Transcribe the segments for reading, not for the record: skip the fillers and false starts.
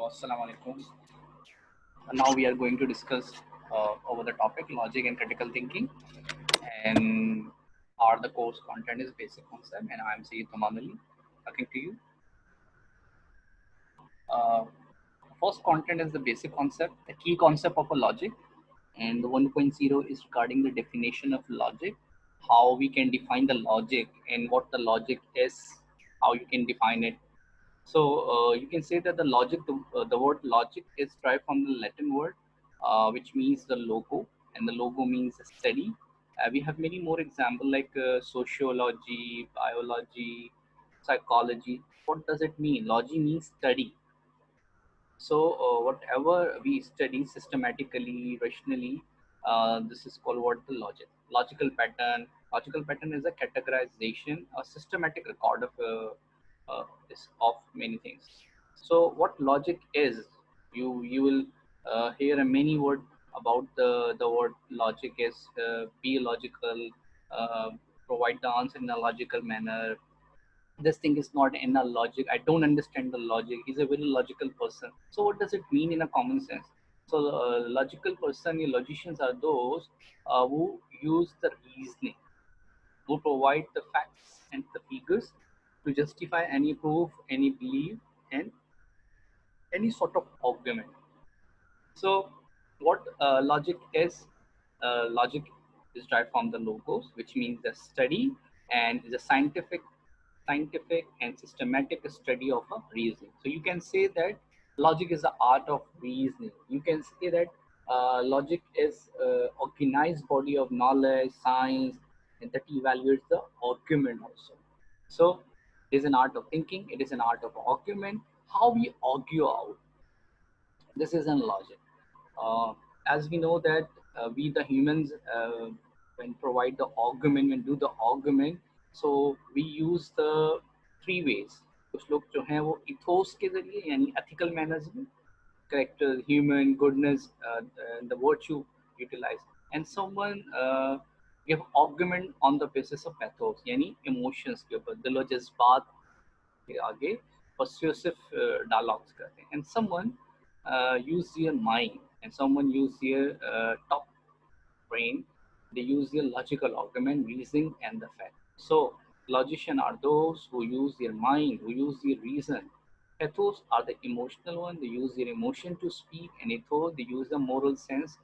Assalamu alaikum. Now we are going to discuss over the topic logic and critical thinking, and our the course content is basic concept, and I am Sayyid Tamam Ali talking to you. Uh, First content is the basic concept, the key concept of a logic, and the 1.0 is regarding the definition of logic, how we can define the logic and what the logic is, how you can define it. So you can say that the word logic is derived from the Latin word, which means the logo, and the logo means study. We have many more examples like sociology, biology, psychology. What does it mean? Logy means study. So whatever we study systematically, rationally, this is called what the logic. Logical pattern. Logical pattern is a categorization, a systematic record of of many things. So what logic is? You will hear a many word about the word logic is be logical, uh, provide the answer in a logical manner. This thing is not in a logic. I don't understand the logic. He's a very logical person. So what does it mean in a common sense? So logical person, logicians are those who use the reasoning, who provide the facts and the figures to justify any proof, any belief, and any sort of argument. So, what logic is? Logic is derived from the logos, which means the study and is a scientific and systematic study of a reasoning. So you can say that logic is the art of reasoning. You can say that logic is organized body of knowledge, science, and that evaluates the argument also. So it is an art of thinking. It is an art of argument. How we argue out, this is an logic. Uh, as we know that we the humans when provide the argument, when do the argument, so we use the three ways. कुछ लोग जो हैं वो ethos के जरिए यानी ethical manners में character, human goodness, the virtue utilize, and someone give argument on the basis of pathos यानी emotions के ऊपर दिलो जज्बात के आगे persuasive dialogues करते हैं, and someone use their mind, and someone use their top brain. They use their logical argument, reasoning, and the fact. So logician are those who use their mind, who use their reason. Ethos are the emotional one. They use their emotion to speak, and ethos they use the moral sense,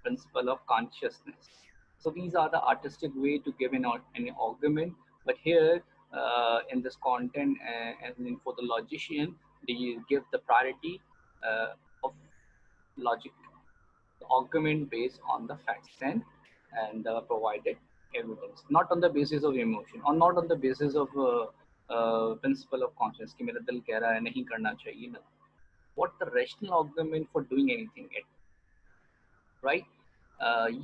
principle of consciousness. So these are the artistic way to give an argument. But here in this content, and for the logician, they give the priority of logic, the argument based on the facts and provided evidence, not on the basis of emotion or not on the basis of principle of conscience कि मेरा दिल कह रहा है नहीं करना चाहिए ना. What the rational argument for doing anything it, right?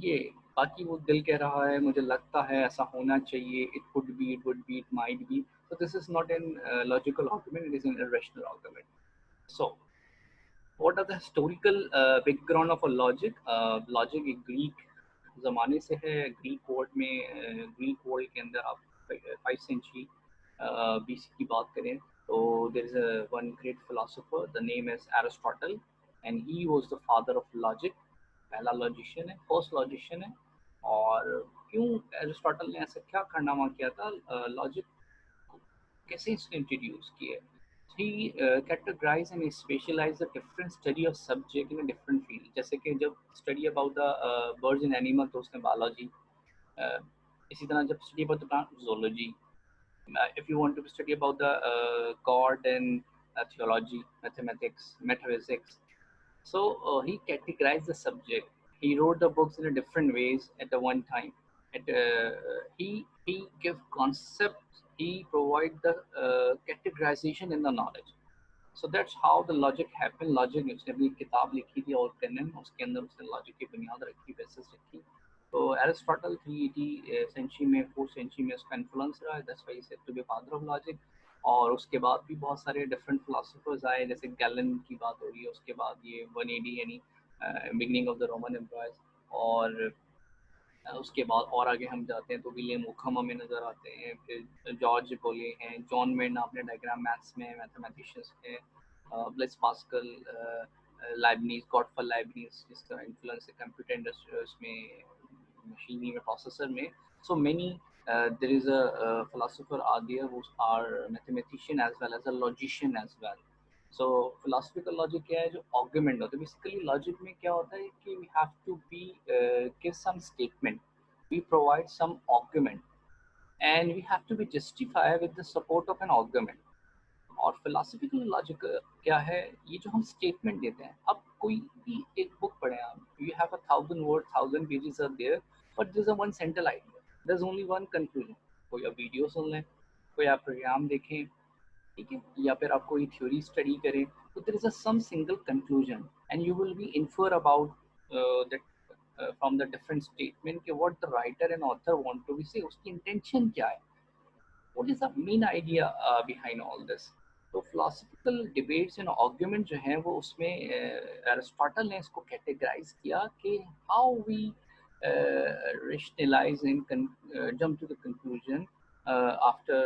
ये बाकी वो दिल कह रहा है, मुझे लगता है ऐसा होना चाहिए, it could be, it would be, it might be. So this is not an logical argument, it is an irrational argument. So what are the historical background of a logic? Logic एक Greek ज़माने से है. Greek world में Greek world के अंदर आप 5th century BC की बात करें तो there is a one great philosopher, the name is Aristotle, and he was the father of logic. पहला लॉजिशियन है, फर्स्ट लॉजिशियन है. और क्यों एरिस्टोटल ने ऐसा क्या कारनामा किया था, लॉजिक कैसे इसने इंट्रोड्यूस किया. he categorize and specialize the different study of subject in a different field. जैसे कि जब study about the birds and animal तो उसने biology, इसी तरह जब study about the plant zoology, if you want to study about the god and theology, mathematics, metaphysics. So he categorized the subject. He wrote the books in a different ways at the one time. He give concepts. He provide the categorization in the knowledge. So that's how the logic happened. Logic उसने अपनी किताब लिखी थी और cannon उसके अंदर उसने logic की बुनियाद रखी, बेसिस रखी. तो एरिस्टोटल 380 सेंचुरी में 4th century में उसका इन्फ्लुएंस रहा है. That's why he said to be father of logic. और उसके बाद भी बहुत सारे डिफरेंट फिलोसफर्स आए, जैसे गैलन की बात हो रही है, उसके बाद ये 180 यानी beginning of the Roman empire. और उसके बाद और आगे हम जाते हैं तो विलियम ओखम हमें नज़र आते हैं. फिर जॉर्ज बोले हैं, जॉन मेन आपने डायग्राम मैथ्स में मैथमेटिशियंस हैं. ब्लेस पास्कल, लाइबनीज, गॉडफल लाइबनीज, जिसका इन्फ्लुएंस है कंप्यूटर इंडस्ट्री में, मशीनी में, प्रोसेसर में. So many there is a philosopher are there who are mathematician as well as a logician as well. So philosophical logic क्या है, जो argument होता है. Basically logic में क्या होता है कि we have to be give some statement, we provide some argument, and we have to be justified with the support of an argument. और फिलोसफिकल लॉजिक क्या है, ये जो हम स्टेटमेंट देते हैं. अब कोई भी एक बुक पढ़े आप, you have 1,000 word, 1,000 pages are there, but there is a one central idea, there is only one conclusion. कोई आप वीडियो सुन लें, कोई आप प्रोग्राम देखें, ठीक है, या फिर आप कोई थ्योरी स्टडी करें, तो there is a some single conclusion, and you will be infer about that from the different statement कि what the writer and author want to be say, उसकी इंटेंशन क्या है, what is the main idea behind all this. तो philosophical debates and argument जो हैं वो उसमें Aristotle ने इसको कैटेगराइज किया कि how we rationalize and jump to the conclusion after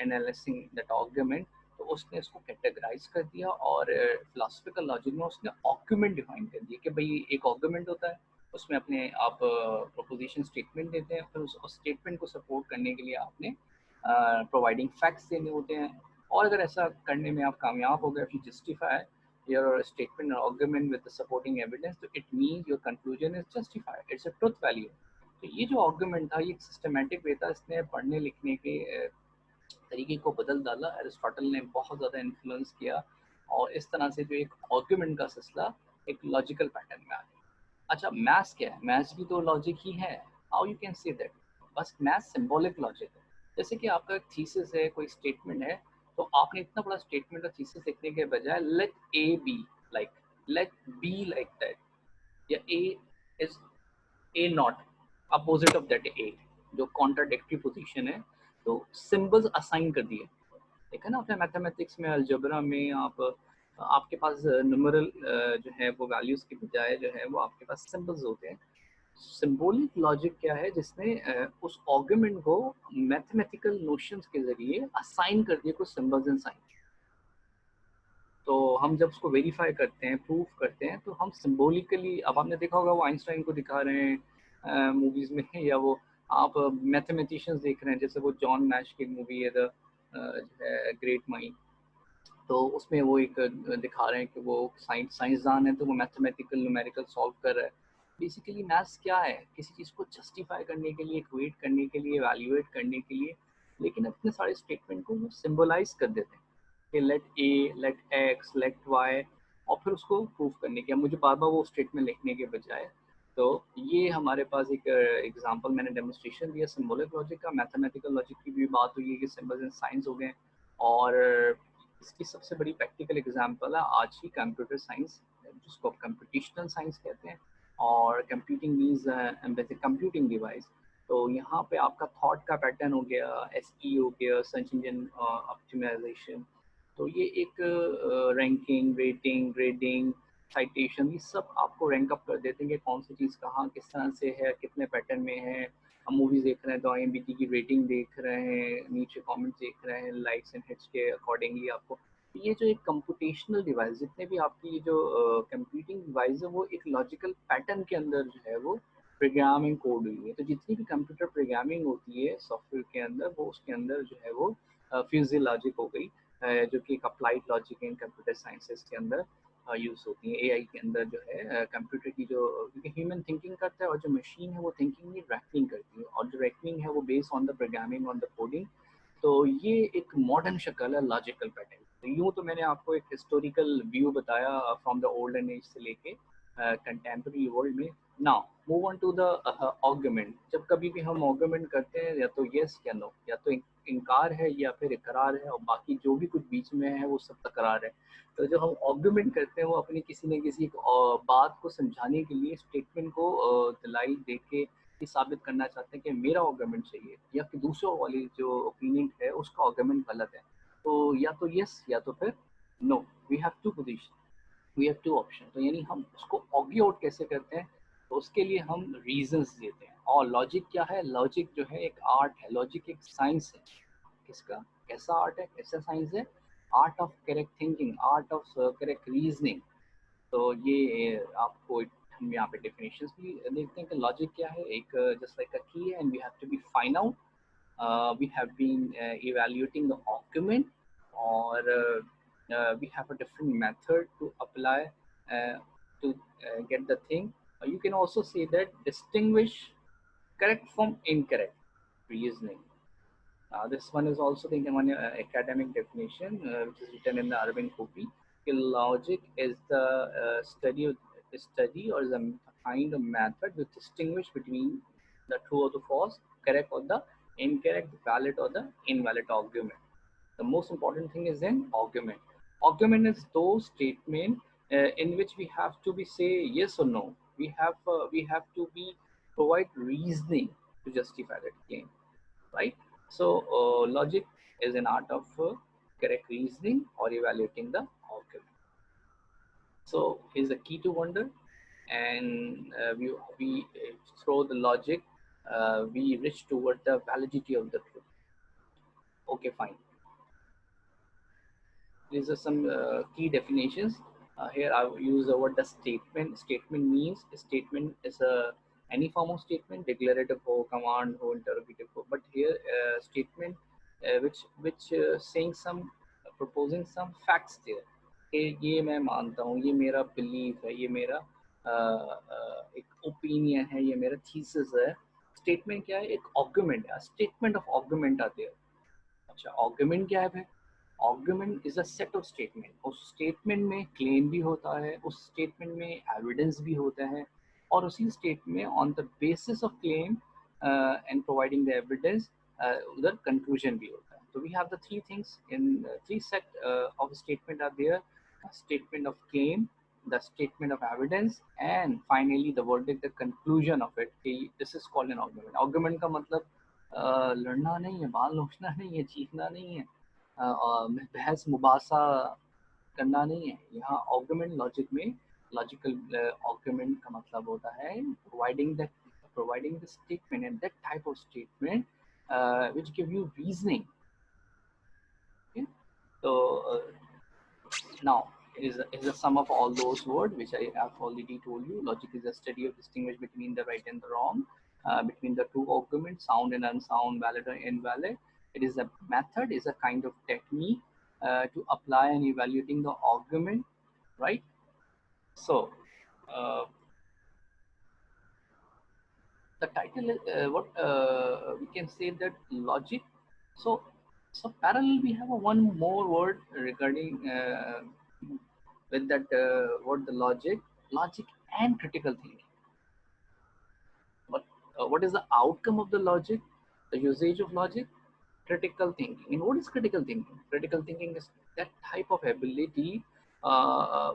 analyzing that argument. तो उसने इसको कैटेगराइज कर दिया, और फिलोसफिकल लॉजिक में उसने आर्गुमेंट डिफाइन कर दिया कि भाई एक आर्गुमेंट होता है, उसमें अपने आप प्रोपोजिशन स्टेटमेंट देते हैं, फिर उस स्टेटमेंट को सपोर्ट करने के लिए आपने प्रोवाइडिंग फैक्ट्स देने होते हैं. और अगर ऐसा करने में आप कामयाब हो गए, if you justify your statement or argument with the supporting evidence, तो it means your conclusion is justified, it's a truth value. तो ये जो आर्गुमेंट था, ये एक सिस्टमेटिक वे था, इसने पढ़ने लिखने के तरीके को बदल डाला. एरिस्टोटल ने बहुत ज़्यादा इन्फ्लुएंस किया, और इस तरह से जो एक आर्गुमेंट का सिलसिला एक लॉजिकल पैटर्न में आ गया. अच्छा, मैथ्स क्या है? मैथ्स भी तो लॉजिक ही है. How you can say that? बस मैथ्स सिंबॉलिक लॉजिक है. जैसे कि आपका एक थीसिस है, कोई स्टेटमेंट है, तो आपने इतना बड़ा स्टेटमेंट और थीसिस लिखने के बजाय let A be like, let B like that, या A is A not opposite of that A, जो कॉन्ट्राडिक्टरी पोजीशन है, तो सिंबल्स असाइन कर दिए. देखा ना आपने मैथमेटिक्स में, अलजेब्रा में, आप आपके पास न्यूमेरल जो है वो वैल्यूज के बजाय जो है वो आपके पास सिंबल्स होते हैं. सिंबॉलिक लॉजिक क्या है, जिसने उस आर्गुमेंट को मैथमेटिकल नोशंस के जरिए असाइन कर दिए कुछ सिंबल्स एंड साइन. तो हम जब उसको वेरीफाई करते हैं, प्रूव करते हैं, तो हम सिंबॉलिकली, अब आपने देखा होगा वो आइंस्टाइन को दिखा रहे हैं मूवीज में, या वो आप मैथमेटिशियंस देख रहे हैं, जैसे वो जॉन नैश की मूवी है द ग्रेट माइंड, तो उसमें वो एक दिखा रहे हैं कि वो साइंसदान है, तो वो मैथमेटिकल न्यूमेरिकल सॉल्व कर रहा है. बेसिकली मैथ्स क्या है, किसी चीज़ को जस्टिफाई करने के लिए, इक्वेट करने के लिए, वैल्यूएट करने के लिए, लेकिन अपने सारे स्टेटमेंट को वो सिंबलाइज कर देते हैं कि लेट ए, लेट एक्स, लेट वाई, और फिर उसको प्रूव करने के, मुझे बार बार वो स्टेटमेंट लिखने के बजाय. तो ये हमारे पास एक एग्जांपल मैंने डेमोन्स्ट्रेशन दिया सिंबॉलिक लॉजिक का. मैथमेटिकल लॉजिक की भी बात हुई है कि सिंबल्स एंड साइंस हो गए, और इसकी सबसे बड़ी प्रैक्टिकल एग्जांपल है आज की कंप्यूटर साइंस, जिसको कंप्यूटेशनल साइंस कहते हैं, और कंप्यूटिंग मीन्स कंप्यूटिंग डिवाइस. तो यहाँ पे आपका थॉट का पैटर्न हो गया, एसई हो गया, सर्च इंजन ऑप्टिमाइजेशन. तो ये एक रैंकिंग, रेटिंग, ग्रेडिंग, साइटेशन, ये सब आपको रैंक अप कर देते हैं कि कौन सी चीज़ कहाँ किस तरह से है, कितने पैटर्न में है. हम मूवीज देख रहे हैं तो IMDb की रेटिंग देख रहे हैं, नीचे कमेंट्स देख रहे हैं, लाइक्स एंड हिट्स के अकॉर्डिंगली आपको. ये जो एक कंप्यूटेशनल डिवाइस, जितने भी आपकी जो कंप्यूटिंग डिवाइस है, वो एक लॉजिकल पैटर्न के अंदर जो है वो प्रोग्रामिंग कोड हुई है. तो जितनी भी कंप्यूटर प्रोग्रामिंग होती है सॉफ्टवेयर के अंदर, वो उसके अंदर जो है वो फ्यूजी लॉजिक हो गई, जो कि एक applied logic in computer sciences के अंदर यूज़ होती है. AI के अंदर जो है कंप्यूटर की जो, क्योंकि ह्यूमन थिंकिंग करता है और जो मशीन है वो थिंकिंग की रैकनिंग करती है, और जो रैकनिंग है वो based on the programming, on the coding. तो ये एक मॉडर्न शक्ल है लॉजिकल पैटर्न. तो यूँ तो मैंने आपको एक हिस्टोरिकल व्यू बताया फ्रॉम द ओल्डन एज से लेके कंटेम्प्रेरी वर्ल्ड में. Now move on to the argument. जब कभी भी हम आर्गुमेंट करते हैं, या तो यस या नो, या तो इनकार है या फिर इकरार है, और बाकी जो भी कुछ बीच में है वो सब तकरार है. तो जो हम आर्गुमेंट करते हैं वो अपनी किसी न किसी बात को समझाने के लिए स्टेटमेंट को दिलाई दे के ये साबित करना चाहते हैं कि मेरा आर्गुमेंट सही है, या कि दूसरों वाली जो ओपिनियन है उसका आर्गुमेंट गलत है. तो या तो यस या तो फिर no, we have two position, we have two option. तो यानी हम उसको ऑर्ग्यू आउट कैसे करते हैं, तो उसके लिए हम रीजंस देते हैं. और लॉजिक क्या है? लॉजिक जो है एक आर्ट है, लॉजिक एक साइंस है. किसका? कैसा आर्ट है, कैसा साइंस है? Art of correct thinking, art of correct reasoning. तो ये आपको हम यहाँ पे डेफिनेशंस भी देखते हैं कि लॉजिक क्या है। एक जस्ट लाइक अ की है, and we have to be find out, we have been evaluating the argument, or we have a different method to apply to get the thing. You can also say that distinguish correct from incorrect reasoning. This one is also the one academic definition which is written in the Arvind Kopi. Logic is the study or is a kind of method to distinguish between the true or the false, correct or the incorrect, valid or the invalid argument. The most important thing is then argument. Argument is those statement in which we have to be say yes or no. We have to be provide reasoning to justify that claim, right? So logic is an art of correct reasoning or evaluating the argument. So here's the key to wonder, and we through the logic, we reach toward the validity of the truth. Okay, fine. These are some key definitions. Here I will use the word the statement. Statement means a statement is a any form of statement, declarative हो, command हो, interrogative हो. But here statement which saying some proposing some facts there. कि ये मैं मानता हूँ, ये मेरा belief है, ये मेरा एक opinion है, ये मेरा thesis है. Statement क्या है? एक argument है. Statement of argument आते हैं. अच्छा, आर्गुमेंट क्या है भाई? Argument is a set of statement. उस स्टेटमेंट में क्लेम भी होता है, उस स्टेटमेंट में एविडेंस भी होता है, और उसी स्टेट में on the basis of claim and providing the evidence उधर कंक्लूजन भी होता है। तो we have the three things in three set of statement are there: statement of claim, the statement of evidence, and finally the verdict, the conclusion of it. This is called an argument. Argument का मतलब लड़ना नहीं है, बाल नोचना नहीं है, चीखना नहीं है, बहस मुबासा करना नहीं है। यहाँ आर्गुमेंट लॉजिक में लॉजिकल आर्गुमेंट का मतलब होता है providing the statement, and that type of statement which give you reasoning. Okay? So now is a sum of all those words which I have already told you. Logic is a study of distinguish between the right and the wrong, between the two arguments, sound and unsound, valid or invalid. It is a method, is a kind of technique to apply and evaluating the argument, right? So the title is what we can say that logic. So parallel we have a one more word regarding with that word, the logic and critical thinking. But what is the outcome of the logic, the usage of logic? Critical thinking. And what is critical thinking? Critical thinking is that type of ability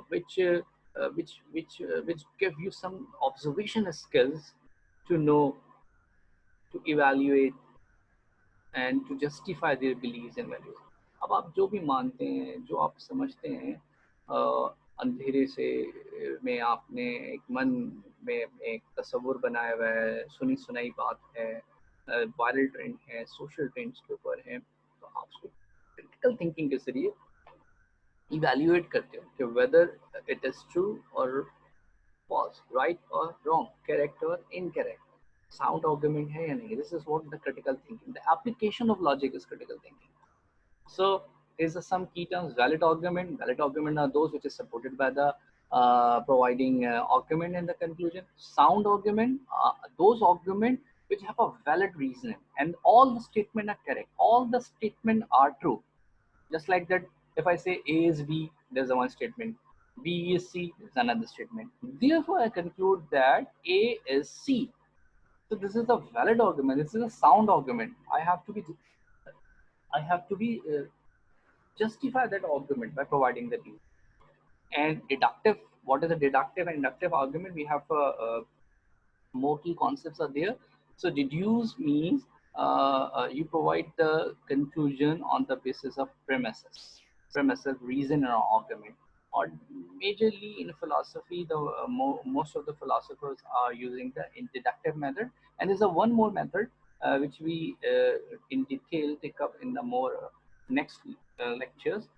which give you some observation skills to know, to evaluate, and to justify their beliefs and values. अब आप जो भी मानते हैं, जो आप समझते हैं, अंधेरे से में आपने एक मन में एक तस्वुर बनाया हुआ है, सुनी सुनाई बात है, वायरल ट्रेंड है, सोशल ट्रेंड्स के ऊपर है, तो आप उसको क्रिटिकल थिंकिंग के जरिए इवेल्युएट करते हो कि वेदर इट इज ट्रू और false, right or wrong, correct or incorrect, sound argument hai ya nahi. This is what the critical thinking, the application of logic is critical thinking. So is some key terms: valid argument. Valid argument are those which is supported by the providing argument in the conclusion. Sound argument, those argument which have a valid reason and all the statement are correct, all the statement are true. Just like that, if I say A is B, there's a one statement. B is C, there's another statement. Therefore, I conclude that A is C. So this is a valid argument. This is a sound argument. I have to be justify that argument by providing the reason. And deductive. What is a deductive and inductive argument? We have more key concepts are there. So deduce means you provide the conclusion on the basis of premises, reason, or argument. Or majorly in philosophy, the most of the philosophers are using the deductive method. And there's a one more method which we in detail take up in the more next lectures.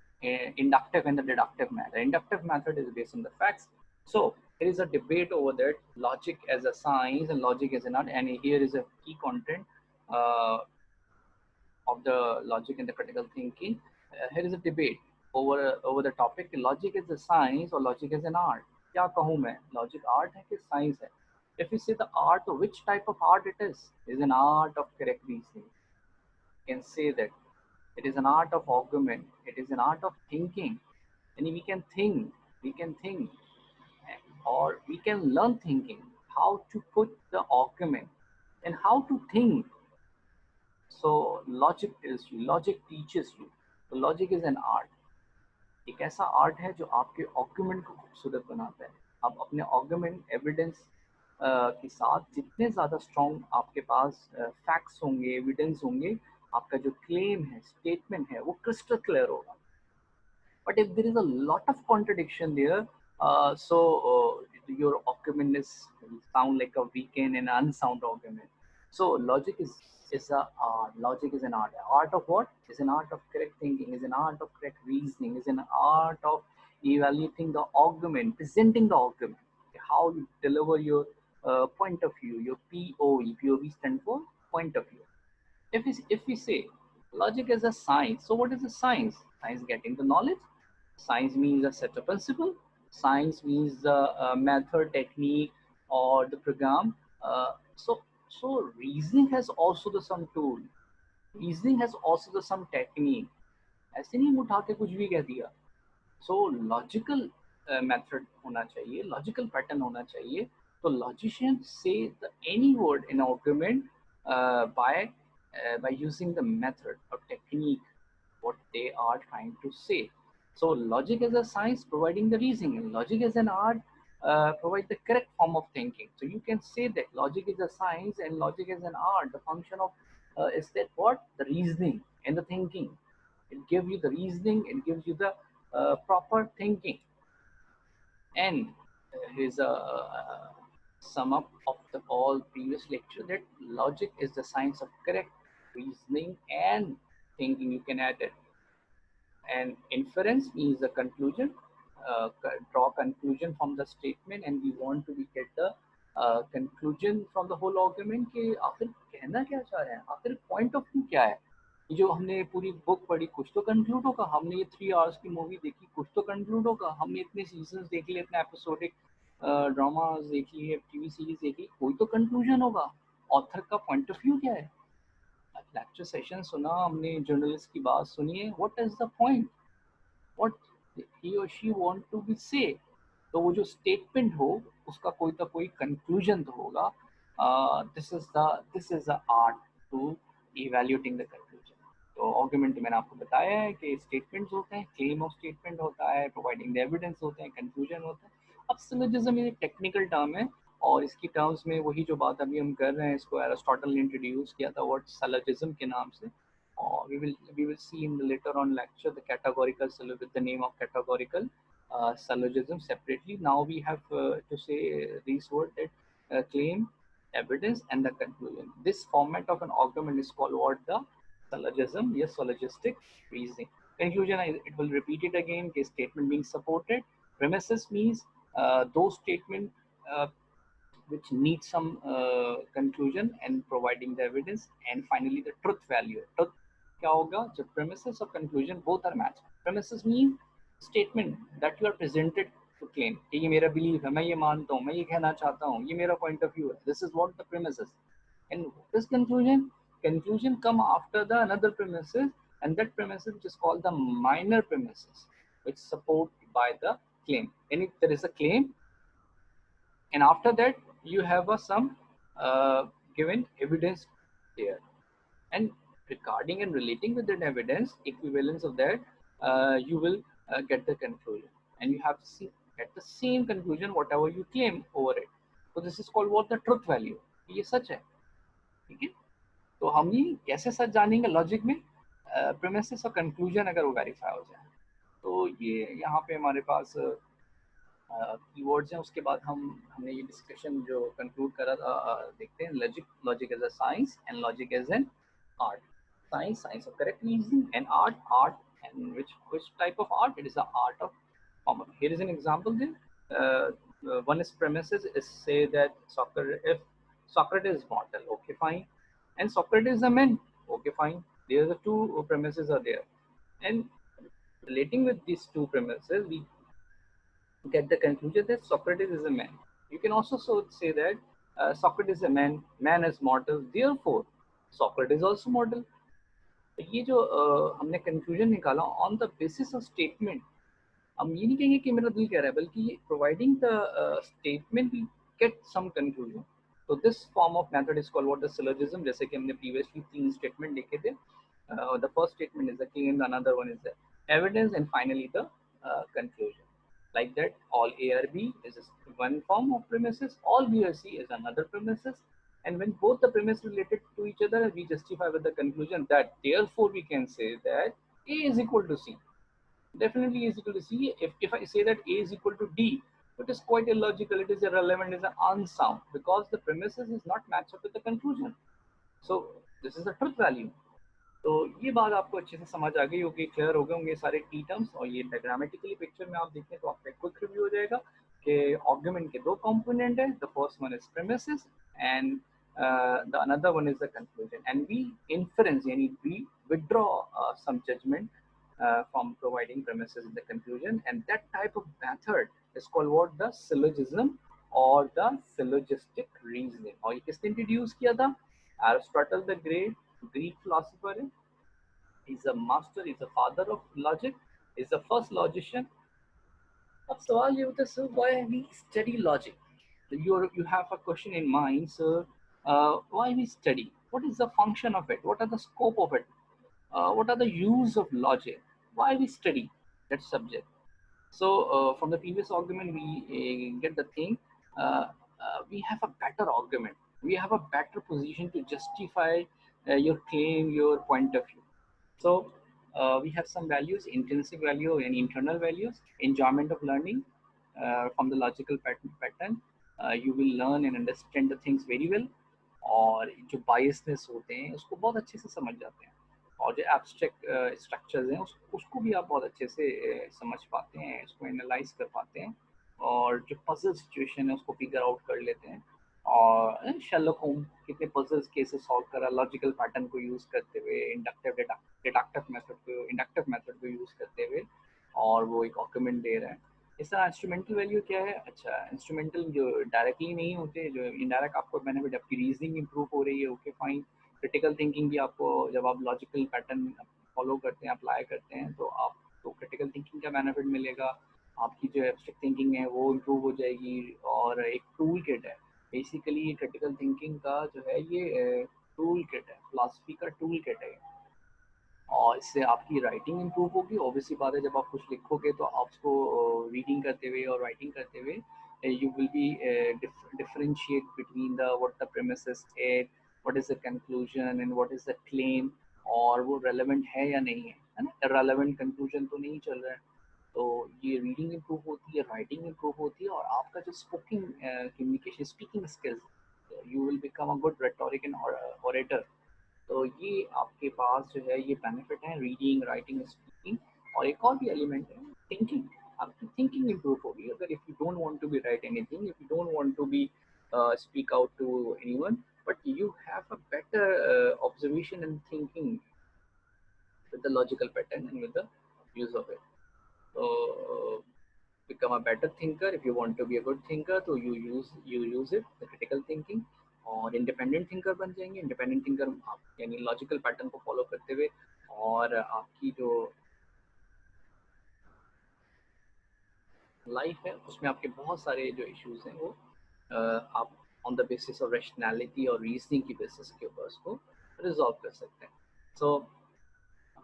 inductive and the deductive method. Inductive method is based on the facts. So there is a debate over that logic as a science and logic as an art. And here is a key content uh, of the logic and the critical thinking. Here is a debate over the topic logic is a science or logic is an art. क्या कहूँ मैं logic art है कि science है? If you say the art, which type of art it is? It is an art of correct reasoning. You can say that it is an art of argument. It is an art of thinking, and we can think, or we can learn thinking how to put the argument and how to think. So logic teaches you. So logic is an art. एक ऐसा art है जो आपके argument को खूबसूरत बनाता है. आप अपने आर्गुमेंट एविडेंस के साथ जितने ज़्यादा स्ट्रॉन्ग आपके पास फैक्ट्स होंगे, एविडेंस होंगे, आपका जो क्लेम है, स्टेटमेंट है, वो क्रिस्टल क्लियर होगा. But if there is a lot of contradiction there, your argument is sound like a weekend and unsound argument. So logic is a logic is an art. Art of what? Is an art of correct thinking. Is an art of correct reasoning. Is an art of evaluating the argument, presenting the argument, how you deliver your point of view, your POE. POV stand for point of view. If we say logic is a science, so what is a science? Science getting the knowledge. Science means a set of principle. Science means the method, technique, or the program. So reasoning has also the some tool. Reasoning has also the some technique. ऐसे नहीं उठा के कुछ भी कह दिया. So logical method होना चाहिए, logical pattern होना चाहिए. तो logicians say any word in argument by using the method or technique what they are trying to say. So logic is a science providing the reasoning, and logic is an art provide the correct form of thinking. So you can say that logic is a science and logic is an art. The function of is that what? The reasoning and the thinking. It gives you the reasoning, it gives you the proper thinking. And here's a sum up of the all previous lecture that logic is the science of correct reasoning and thinking. You can add it. And inference means the conclusion, draw conclusion from the statement, and we want to be get the conclusion from the whole argument कि आखिर कहना क्या चाह रहे हैं, आखिर point of view क्या है. ये जो हमने पूरी बुक पढ़ी कुछ तो कंक्लूड होगा, हमने ये 3 आवर्स की मूवी देखी कुछ तो कंक्लूड होगा, हमने इतने सीजन्स देख लिए, इतने एपिसोडिक ड्रामास देख लिए, टीवी सीरीज देख ली, कोई तो कंक्लूजन होगा. ऑथर का पॉइंट ऑफ व्यू क्या है. लेक्चर सेशन सुना हमने, जर्नलिस्ट की बात सुनी है, what is the point, what he और शी वांट टू बी से. तो वो जो स्टेटमेंट हो उसका कोई तो कोई कंक्लूजन तो होगा. This is the art to evaluating the conclusion. तो आर्गुमेंट मैंने आपको बताया है कि स्टेटमेंट्स होते हैं, क्लेम ऑफ स्टेटमेंट होता है, प्रोवाइडिंग द एविडेंस होते हैं, कंक्लूजन होता है. अब सिलोजिज्म ये टेक्निकल टर्म है, और इसकी टर्म्स में वही जो बात अभी हम कर रहे हैं, इसको एरिस्टोटल ने इंट्रोड्यूस किया था वर्ड सिलोजिज्म के नाम से. और we will see in the later on lecture the categorical with the name of categorical syllogism separately. Now we have to say these words that claim, evidence, and the conclusion. This format of an argument is called what? The syllogism. Yes, syllogistic reasoning. Conclusion, it will repeat it again. Case statement being supported. Premises means those statement which need some conclusion and providing the evidence. And finally the truth value. Truth क्या होगा जब premises और conclusion both are matched. Premises mean statement that you are presented to claim कि ये मेरा belief है, मैं ये मानता हूँ, मैं ये कहना चाहता हूँ, ये मेरा point of view है. This is what the premises. And this conclusion come after the another premises, and that premises which is called the minor premises, which support by the claim. And if there is a claim, and after that you have some given evidence there, and regarding and relating with that evidence, equivalence of that, you will get the conclusion, and you have to see get the same conclusion whatever you claim over it. So this is called what? The truth value. ये सच है. ठीक है. तो हम ये कैसे सच जानेंगे logic में? प्रीमिसेस और कंक्लूजन अगर वो वेरीफाई हो जाए. तो ये यहाँ पे हमारे पास कीवर्ड्स हैं. उसके बाद हमने ये डिस्कशन जो कंक्लूड करा था, देखते हैं. Logic as a science and logic as an art. Science of correct reasoning, and art And which type of art? It is the art of common. Here is an example then. One is premises is say that Socrates, if Socrates is mortal, okay, fine, and Socrates is a man, okay, fine. There are the two premises are there, and relating with these two premises, we get the conclusion that Socrates is a man. You can also say that Socrates is a man, man is mortal, therefore Socrates is also mortal. तो ये जो हमने conclusion निकाला on the basis of statement, हम ये नहीं कहेंगे कि मेरा दिल कह रहा है, बल्कि ये providing the statement we get some conclusion. तो this form of method is called what the syllogism. जैसे कि हमने प्रीवियसली तीन स्टेटमेंट लिखे थे. The first statement is the claim, the another one is the evidence, and finally the conclusion. Like that, all A or B is one form of premises, all B or C is another premises, and when both the premises related to each other, we justify with the conclusion that therefore we can say that A is equal to C. Definitely A is equal to C. If I say that A is equal to D, it is quite illogical, it is irrelevant, it is unsound, because the premises is not matched up with the conclusion. So this is the truth value. तो ये बात आपको अच्छे से समझ आ गई होगी, clear हो गए होंगे सारे टी टर्म्स. और ये डायग्रामेटिकली पिक्चर में आप देखें तो आपका क्विक रिव्यू हो जाएगा कि आर्गुमेंट के दो कंपोनेंट है. The first one is premises and the another one is the conclusion, and we inference यानी we withdraw some judgement from providing premises in the conclusion, and that type of method is called what? The syllogism or the syllogistic reasoning. और ये किसने introduce किया था? Aristotle the great Greek philosopher है. He's a master, he's a father of logic, he's the first logician. अब सवाल ये होता है, sir, why we study logic? You have a question in mind, sir. Why we study? What is the function of it? What are the scope of it? What are the use of logic? Why we study that subject? So from the previous argument, we get the thing. We have a better argument. We have a better position to justify your claim, your point of view. So we have some values: intrinsic value and internal values. Enjoyment of learning from the logical pattern. You will learn and understand the things very well. और जो biasness होते हैं उसको बहुत अच्छे से समझ जाते हैं, और जो एब्स्ट्रैक्ट स्ट्रक्चर्स हैं उसको भी आप बहुत अच्छे से समझ पाते हैं, उसको एनालाइज कर पाते हैं, और जो पजल सिचुएशन है उसको फिगर आउट कर लेते हैं. और शर्लक होम्स कितने पजल्स केसेस सॉल्व करा लॉजिकल पैटर्न को यूज़ करते हुए, इंडक्टिव मेथड को यूज़ करते हुए, और वो एक आर्गुमेंट दे रहा है. इस तरह इंस्ट्रूमेंटल वैल्यू क्या है? अच्छा, इंस्ट्रूमेंटल जो डायरेक्टली नहीं होते, जो इनडायरेक्ट आपको बेनिफिट, आपकी रीजनिंग इंप्रूव हो रही है, ओके फाइन. क्रिटिकल थिंकिंग भी आपको, जब आप लॉजिकल पैटर्न फॉलो करते हैं, अप्लाई करते हैं, तो आपको क्रिटिकल थिंकिंग का बेनिफिट मिलेगा. आपकी जो एब्स्ट्रैक्ट थिंकिंग है वो इम्प्रूव हो जाएगी. और एक टूल किट है बेसिकली, ये क्रिटिकल थिंकिंग का जो है ये टूल किट है, फिलॉसफी का टूल किट है. और इससे आपकी राइटिंग इम्प्रूव होगी. ऑब्वियसली बात है, जब आप कुछ लिखोगे तो आप उसको रीडिंग करते हुए और राइटिंग करते हुए you will be differentiate between the what the premises is, what is the conclusion and what is the claim, और वो relevant है या नहीं है ना. irrelevant conclusion तो नहीं चल रहा है. तो ये रीडिंग इम्प्रूव होती है, राइटिंग इम्प्रूव होती है, और आपका जो स्पोकिंग communication speaking skills, you will become a good rhetoric and orator. तो ये आपके पास जो है ये बेनिफिट है, रीडिंग, राइटिंग, स्पीकिंग. और एक और भी एलिमेंट है, थिंकिंग. आपकी थिंकिंग इम्प्रूव होगी. अगर if you don't want to be write anything, if you don't want to be speak out to anyone, but you have a better observation and thinking with the logical pattern and with the use of it. So become a better thinker. If you want to be a good thinker, तो you use it, the critical thinking. और independent thinker बन जाएंगे. Independent thinker आप यानी logical pattern को follow करते हुए, और आपकी जो लाइफ है उसमें आपके बहुत सारे जो इश्यूज हैं वो आप on the basis of rationality और रीजनिंग की बेसिस के ऊपर उसको रिजॉल्व कर सकते हैं. सो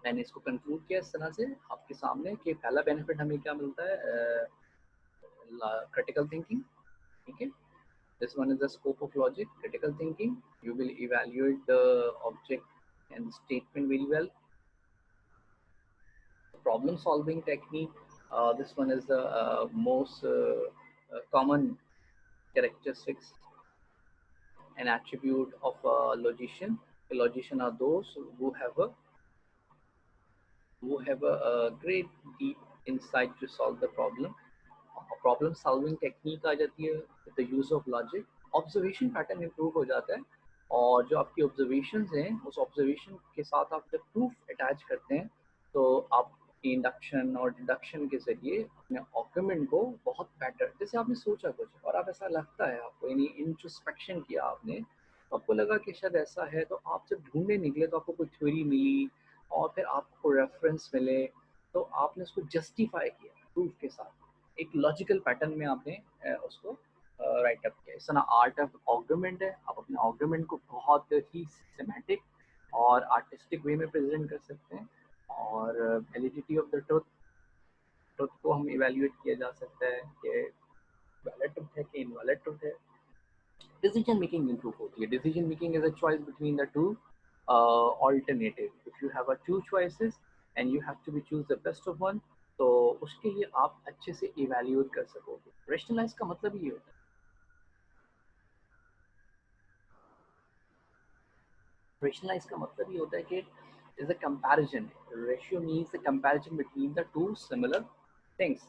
मैंने इसको कंक्लूड किया इस तरह से आपके सामने कि पहला बेनिफिट हमें क्या मिलता है, critical thinking. Okay, this one is the scope of logic, critical thinking. You will evaluate the object and the statement very well. Problem solving technique, this one is the most common characteristics and attribute of a logician. A logician are those who have a who have a great deep insight to solve the problem. Problem solving technique आ जाती है with the use of logic. Observation pattern improve हो जाता है, और जो आपकी observation हैं उस ऑब्जर्वेशन के साथ आप जब प्रूफ अटैच करते हैं तो आप इंडक्शन और डिडक्शन के जरिए अपने आर्गुमेंट को बहुत बेटर, जैसे आपने सोचा कुछ और आप ऐसा लगता है आपको, यानी इंट्रोस्पेक्शन किया आपने तो आपको लगा कि शायद ऐसा है, तो आप जब ढूंढने निकले तो आपको कोई थ्योरी मिली और फिर आपको रेफरेंस मिले, तो आपने उसको जस्टिफाई किया प्रूफ के साथ, एक लॉजिकल पैटर्न में आपने उसको राइट अप किया. इस तरह आर्ट ऑफ आर्गुमेंट है, आप अपने आर्गुमेंट को बहुत ही सिस्टमैटिक और आर्टिस्टिक वे में प्रेजेंट कर सकते हैं. और validity of the truth, truth को हम इवेल्युएट किया जा सकता है कि वैलिड ट्रुथ है कि इनवैलिड ट्रुथ है. डिसीजन मेकिंग इंप्रूव होती है. Decision making is a choice between the two alternative. If you have a two choices and you have to be choose the best of one, तो उसके लिए आप अच्छे से इवेल्युएट कर सकोगे. रेशनलाइज का मतलब ये होता है. रेशनलाइज का मतलब ये होता है कि is a comparison. Ratio means the comparison between the two similar things.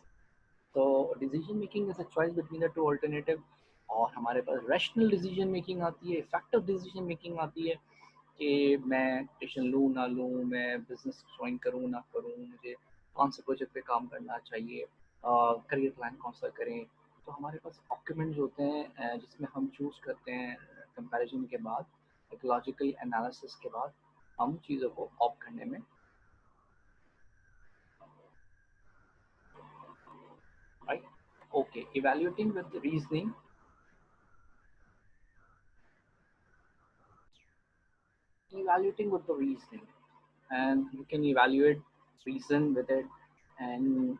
तो decision making is a choice between the two alternative. और हमारे पास रैशनल डिसीजन मेकिंग आती है, इफेक्टिव डिसीजन मेकिंग आती है कि मैं ट्यूशन लूँ ना लूँ, मैं बिजनेस ज्वाइन करूँ ना करूँ, मुझे कौन से प्रोजेक्ट पे काम करना चाहिए, करियर प्लान कौन सा करें. तो हमारे पास डॉक्यूमेंट्स होते हैं जिसमें हम चूज़ करते हैं कंपैरिजन के बाद, एक लॉजिकल एनालिसिस के बाद हम चीज़ों को ऑप्ट करने में. Right. Okay, evaluating with reasoning. Evaluating with the reasoning, and you can evaluate reason with it, and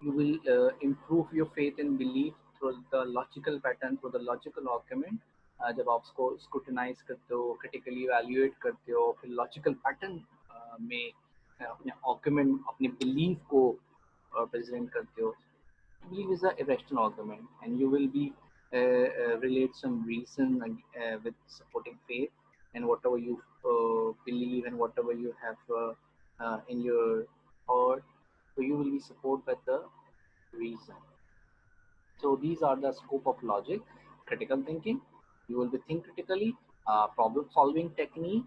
you will improve your faith and belief through the logical pattern, through the logical argument. जब आप उसको scrutinise करते हो, critically evaluate करते हो, फिर logical pattern में अपने आर्गुमेंट, अपने बिलीफ को प्रेजेंट करते हो. Belief is a irrational argument, and you will be relate some reason with supporting faith and whatever you believe and whatever you have in your heart. So you will be supported by the reason. So these are the scope of logic. Critical thinking, you will be think critically. Problem solving technique,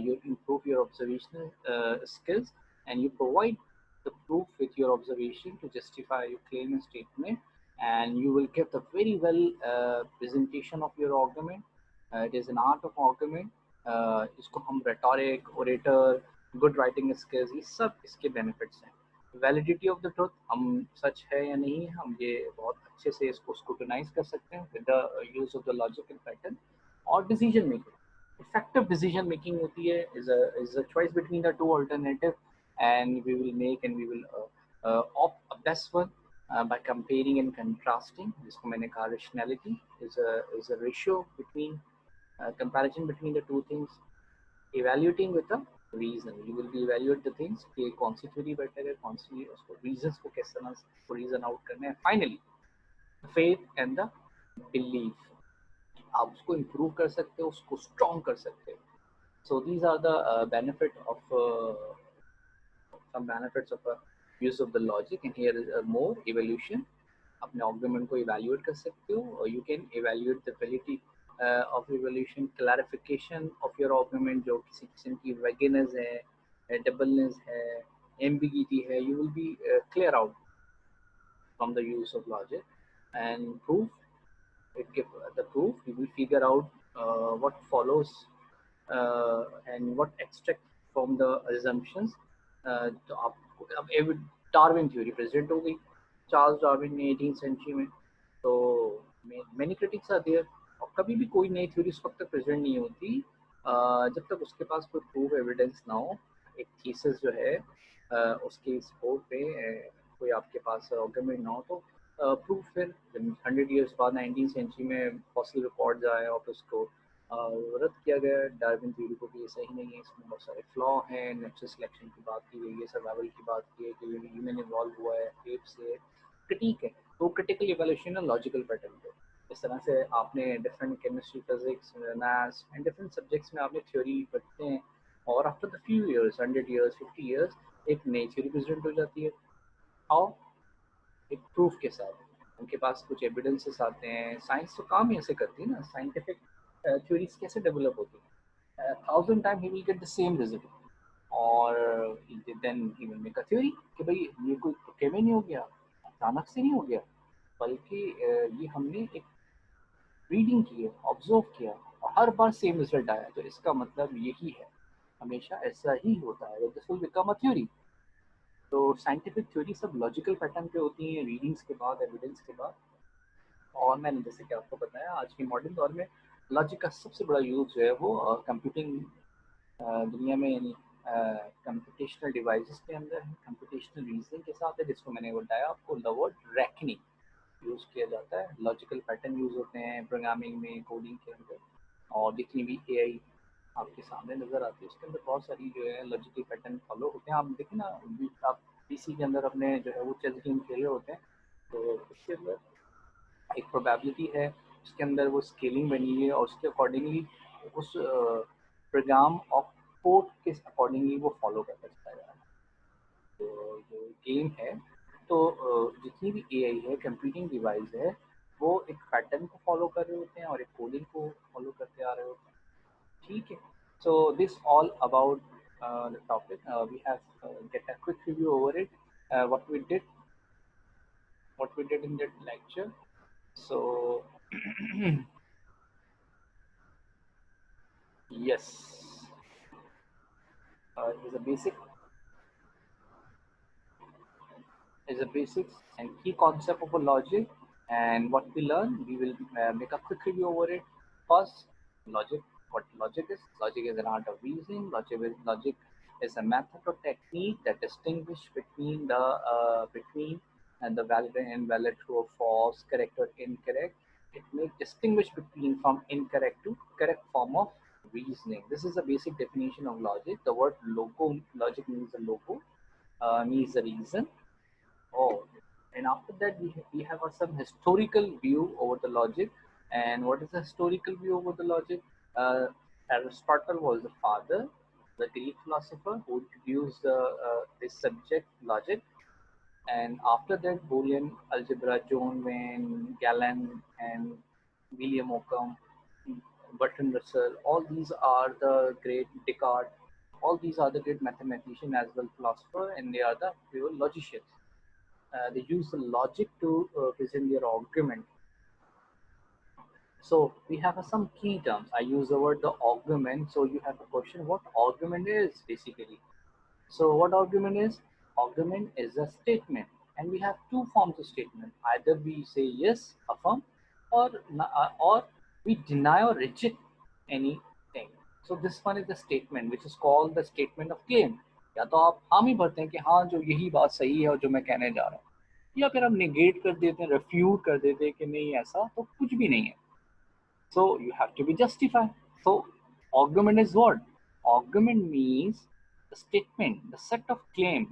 you improve your observational skills, and you provide the proof with your observation to justify your claim and statement, and you will give the very well presentation of your argument. It is an art of argument. इसको हम rhetoric, orator, good writing skills, ये सब इसके benefits हैं. Validity of the truth, हम सच है या नहीं, हम ये बहुत अच्छे से इसको स्क्रूटनाइज कर सकते हैं with the use of the logical pattern. और decision making, effective decision making होती है is a choice between the two alternative, and we will make and we will opt a best one by comparing and contrasting, जिसको मैंने कहा rationality is a ratio between comparison between the two things. Evaluating with a reason, you will be evaluate the things कि कौन सी theory better है, कौन सी उसको reasons को किस तरह से reason out करना है. Finally, faith and the belief, आप उसको improve कर सकते हो, उसको strong कर सकते हो. So these are the benefit of some benefits of use of the logic, and here is more evaluation. अपने argument को evaluate कर सकते हो, or you can evaluate the validity of evaluation, clarification of your argument, जो किसी किस्म की vagueness है, doubleness है, ambiguity है, you will be clear out from the use of logic. And proof, it give the proof, you will figure out what follows and what extract from the assumptions. तो आप अब Darwin theory present हो गई Charles Darwin ने 18th century में. तो many critics are there, और कभी भी कोई नई थ्योरी उस वक्त तक प्रेजेंट नहीं होती जब तक उसके पास कोई प्रूफ एविडेंस ना हो. एक थीसिस जो है उसके सपोर्ट पे कोई आपके पास आर्गुमेंट ना हो, तो प्रूफ फिर 100 years बाद 19th सेंचुरी में फॉसिल रिकॉर्ड्स आए और फिर उसको रद्द किया गया डार्विन थ्योरी को कि ये सही नहीं है, इसमें बहुत सारे फ्लॉ हैं. नेचुरल सिलेक्शन की बात की गई है, सर्वाइवल की बात की है कि ह्यूमन इवॉल्व हुआ है एप से. क्रिटिक है, तो क्रिटिकल इवोल्यूशन है लॉजिकल पैटर्न पे. इस तरह से आपने different chemistry, physics, maths and different subjects में आपने थ्योरी पढ़ते हैं, और after the few years, 100 years, 50 years, एक नई थ्योरी प्रेजेंट हो जाती है। हाउ? एक प्रूफ के साथ। उनके पास कुछ एविडेंसेस आते हैं। साइंस तो काम ही ऐसे करती है ना, साइंटिफिक थ्योरीज कैसे डेवलप होती है। 1000 time he will get the same result, और then he will make a theory कि भाई ये कोई तुक्के में नहीं हो गया, अचानक से नहीं हो गया, बल्कि ये हमने एक रीडिंग की है, ऑब्जर्व किया, और हर बार सेम रिजल्ट आया, तो इसका मतलब यही है, हमेशा ऐसा ही होता है, this will become a theory. तो साइंटिफिक थ्योरी सब लॉजिकल पैटर्न पे होती हैं, रीडिंग्स के बाद, एविडेंस के बाद। और मैंने जैसे कि आपको बताया, आज के मॉडर्न दौर में लॉजिक का सबसे बड़ा यूज जो है वो कंप्यूटिंग दुनिया में, यानी कंप्यूटेशनल डिवाइसेस के अंदर है, कंप्यूटेशनल रीजनिंग के साथ है, जिसको मैंने बताया आपको, द वर्ड रैकनिंग यूज़ किया जाता है। लॉजिकल पैटर्न यूज़ होते हैं प्रोग्रामिंग में, कोडिंग के अंदर। और जितनी भी एआई आपके सामने नज़र आती है, उसके अंदर बहुत सारी जो है लॉजिकल पैटर्न फॉलो होते हैं। आप देखें ना, आप पीसी के अंदर अपने जो है वो चेस गेम खेल रहे होते हैं, तो उसके अंदर एक प्रोबेबिलिटी है, उसके अंदर वो स्केलिंग बनी हुई है, और उसके अकॉर्डिंगली उस प्रोग्राम ऑफ कोड के अकॉर्डिंगली वो फॉलो करता चला जा रहा है। तो जो गेम है, तो जितनी भी एआई है, कंप्यूटिंग डिवाइस है, वो एक पैटर्न को फॉलो कर रहे होते हैं और एक कोडिंग को फॉलो करते आ रहे होते हैं। ठीक है, so this all about the topic. We have get a quick review over it, what we did in that lecture. So yes, is a basic is a basics and key concept of a logic, and what we learn, we will make a quick review over it. First, logic. What logic is? Logic is an art of reasoning. Logic is a method or technique that distinguish between the valid and invalid, true or false, correct or incorrect. It may distinguish between from incorrect to correct form of reasoning. This is a basic definition of logic. The word logic means the logo, means the reason. Oh, and after that we have some historical view over the logic. And what is the historical view over the logic? Uh, Aristotle was the father, the Greek philosopher who introduced this subject logic. And after that, Boolean algebra, John Wayne, Galen, and William Ockham, Bertrand Russell, all these are the great Descartes. All these are the great mathematicians as well philosopher, and they are the pure logicians. They use the logic to present their argument. So we have some key terms. I use the word the argument. So you have a question what argument is basically. So what argument is? Argument is a statement, and we have two forms of statement. Either we say yes, affirm, or we deny or reject anything. So this one is the statement, which is called the statement of claim. या तो आप हम ही भरते हैं कि हाँ जो यही बात सही है और जो मैं कहने जा रहा हूँ, या फिर हम नेगेट कर देते हैं, रेफ्यूट कर देते हैं कि नहीं ऐसा तो कुछ भी नहीं है. So you have to be justified. So argument is what? Argument means the statement, the set of claim,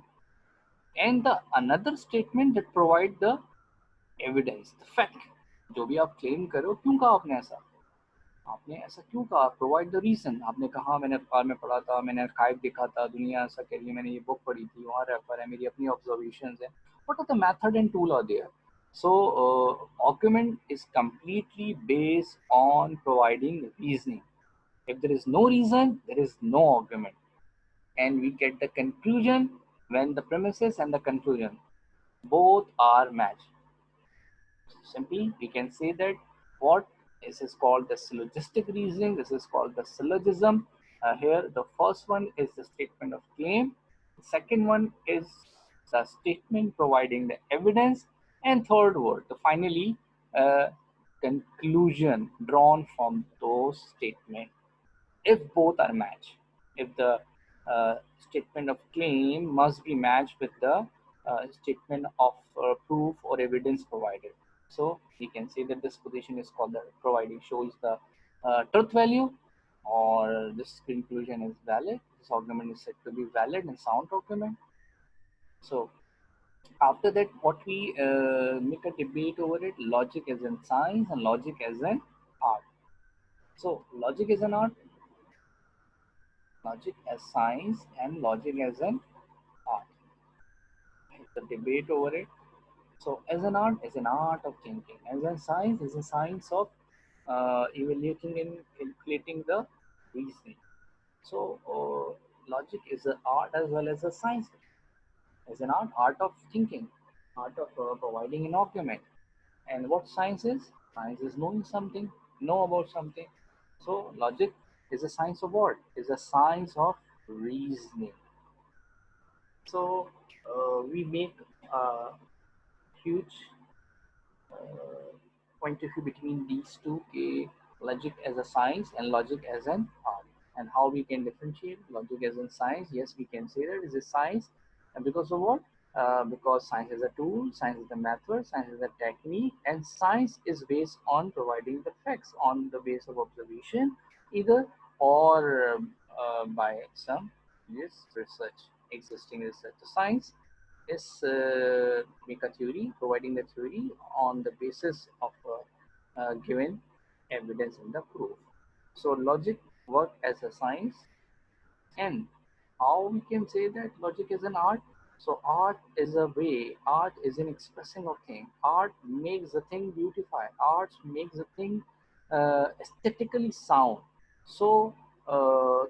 and the another statement that provide the evidence, the fact. जो भी आप क्लेम करो, क्यों कहा आपने ऐसा क्यों कहा, प्रोवाइड द रीजन. आपने कहा मैंने अखबार में पढ़ा था, मैंने आर्काइव देखा था, दुनिया ऐसा कह रही है, मैंने ये बुक पढ़ी थी, वहाँ रेफर है, मेरी अपनी ऑब्जर्वेशन है. What are the method and tool are there. So argument is completely based on providing reasoning. If there is no reason, there is no argument, and we get the conclusion when the premises and the conclusion both are matched. Simply, we can say that what is called the syllogistic reasoning. This is called the syllogism. Here, the first one is the statement of claim. The second one is the statement providing the evidence. And third word, the finally conclusion drawn from those statements. If both are matched, if the statement of claim must be matched with the statement of proof or evidence provided. So we can say that this position is called the providing shows the truth value, or this conclusion is valid. This argument is said to be valid and sound argument. So after that, what we make a debate over it, logic as in science and logic as an art. So logic is an art, logic as science, and logic as an art. the debate over it. So as an art is an art of thinking. As a science is a science of evaluating and calculating the reasoning. So logic is an art as well as a science. As an art of thinking, art of providing an argument. And what science is? Science is knowing something, know about something. So logic is a science of what? Is a science of reasoning. So we make a huge point of view between these two, logic as a science and logic as an art, and how we can differentiate logic as in science. Yes, we can say that is a science, and because of what? Because science is a tool, science is a method, science is a technique, and science is based on providing the facts on the base of observation, either or by some yes research, existing research. So science is make a theory, providing the theory on the basis of given evidence in the proof. So logic work as a science, and how we can say that logic is an art. So art is a way, art is an expressing of thing. Art makes the thing beautify. Art makes the thing aesthetically sound. So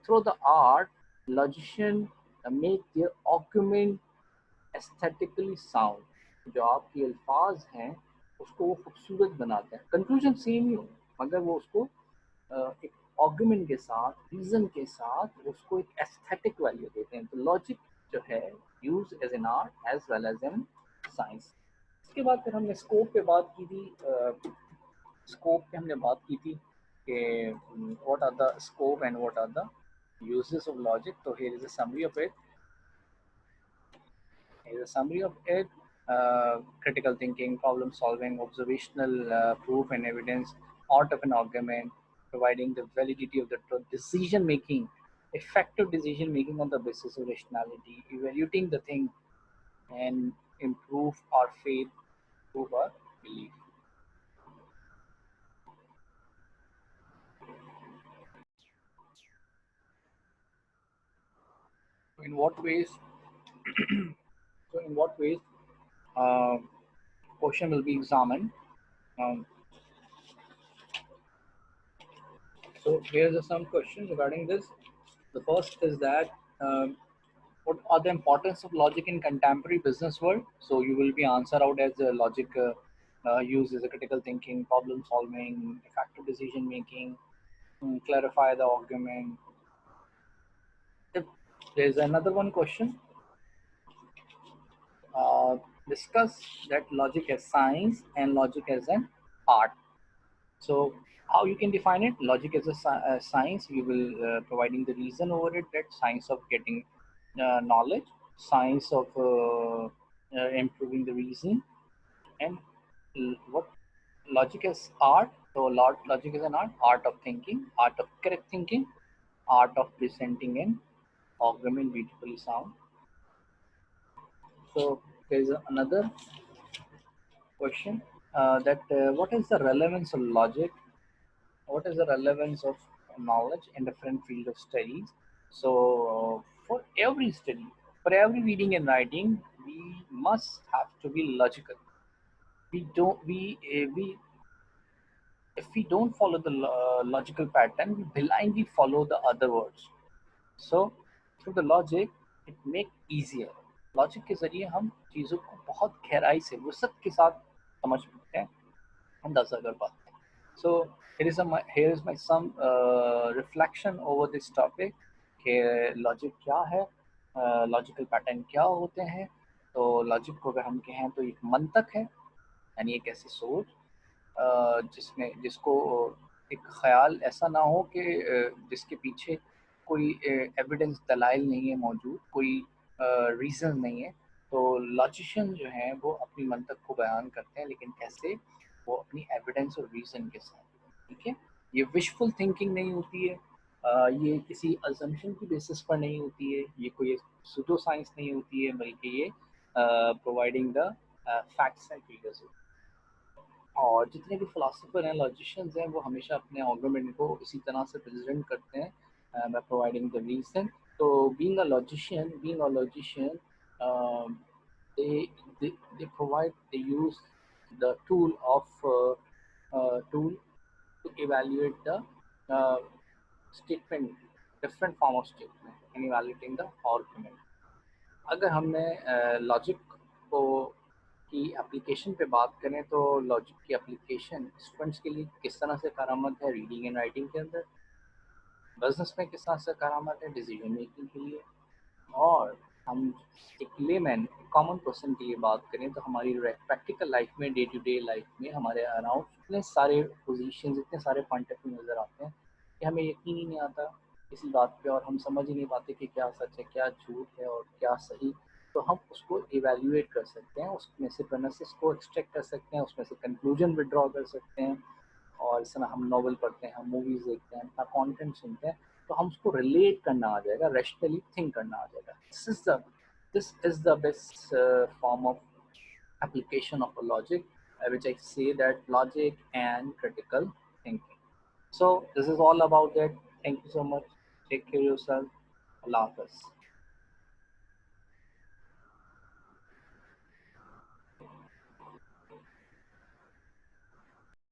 through the art, logician make their argument aesthetically sound, जो आपके अल्फाज हैं उसको वो खूबसूरत बनाते हैं. Conclusion same ही हो मगर वो उसको एक आर्गुमेंट के साथ, रीजन के साथ उसको एक एस्थेटिक वैल्यू देते हैं. तो लॉजिक जो है use as an art as well as an science. इसके बाद फिर हमने स्कोप पे बात की थी. स्कोप पे हमने बात की थी कि what are the scope and what are the uses of logic. So here is a summary of it. Is a summary of it: critical thinking, problem solving, observational proof and evidence, art of an argument, providing the validity of the truth, decision making, effective decision making on the basis of rationality, evaluating the thing, and improve our faith, improve our belief. In what ways? So, in what ways uh, question will be examined? Um, so, here's some questions regarding this. The first is that what are the importance of logic in contemporary business world? So you will be answer out as a logic used as a critical thinking, problem solving, effective decision making, clarify the argument. If there's another one question, uh, discuss that logic as science and logic as an art. So how you can define it? Logic as a science, you will providing the reason over it, that science of getting knowledge, science of improving the reason, and what logic is art. So logic is an art of thinking, art of correct thinking, art of presenting an argument beautifully sound. So there is another question that what is the relevance of logic, what is the relevance of knowledge in different field of studies. So for every study, for every reading and writing, we must have to be logical. We if we don't follow the logical pattern, we blindly follow the other words. So through the logic it make easier. Logic के जरिए हम चीज़ों को बहुत गहराई से वसत के साथ समझ सकते हैं, अंदाजा कर पाते हैं. So here is my some reflection over this topic कि लॉजिक क्या है, लॉजिकल पैटर्न क्या होते हैं. तो लॉजिक को अगर हम कहें तो एक मंतक है, यानी एक ऐसी सोच जिसमें जिसको एक ख्याल ऐसा ना हो कि जिसके पीछे कोई एविडेंस दलाइल नहीं है मौजूद, कोई रीज़न नहीं है. तो लॉजिशियन जो हैं वो अपनी मंतक को बयान करते हैं, लेकिन कैसे? वो अपनी एविडेंस और रीज़न के साथ. ठीक है, ये विशफुल थिंकिंग नहीं होती है, ये किसी अजम्पशन की बेसिस पर नहीं होती है, ये कोई सूडो साइंस नहीं होती है, बल्कि ये providing the facts and figures. और जितने भी फिलोसोफर हैं, लॉजिशियंस हैं, वो हमेशा अपने आर्गुमेंट को इसी तरह से प्रेजेंट करते हैं बाय प्रोवाइडिंग द रीजन. तो being a logician they they use the tool to evaluate the uh, statement, different form of statement and evaluating the argument. अगर हमने लॉजिक को की एप्लीकेशन पे बात करें तो लॉजिक की एप्लीकेशन स्टूडेंट्स के लिए किस तरह से कारआमद है रीडिंग एंड राइटिंग के अंदर, बिजनेस में किस तरह से कारआमद है डिसीजन मेकिंग के लिए, और हम एक लेमैन कॉमन पर्सन के लिए बात करें तो हमारी प्रैक्टिकल लाइफ में डे टू डे लाइफ में हमारे अराउंड इतने सारे पोजीशंस, इतने सारे पॉइंट ऑफ व्यू नज़र आते हैं कि हमें यकीन ही नहीं आता किसी बात पे, और हम समझ ही नहीं पाते कि क्या सच है क्या झूठ है और क्या सही। तो हम उसको इवेल्युएट कर सकते हैं, उसमें से प्रेमिसेस को एक्सट्रैक्ट कर सकते हैं, उसमें से कंक्लूजन विड्रॉ कर सकते हैं। और इस तरह हम नॉवल पढ़ते हैं, हम मूवीज़ देखते हैं, अपना कंटेंट सुनते हैं, तो हम उसको रिलेट करना आ जाएगा, रैशनली थिंक करना आ जाएगा। This is the best form of application of a logic, which I say that logic and critical thinking. So this is all about it. Thank you so much. Take care of yourself. Allah Hafiz.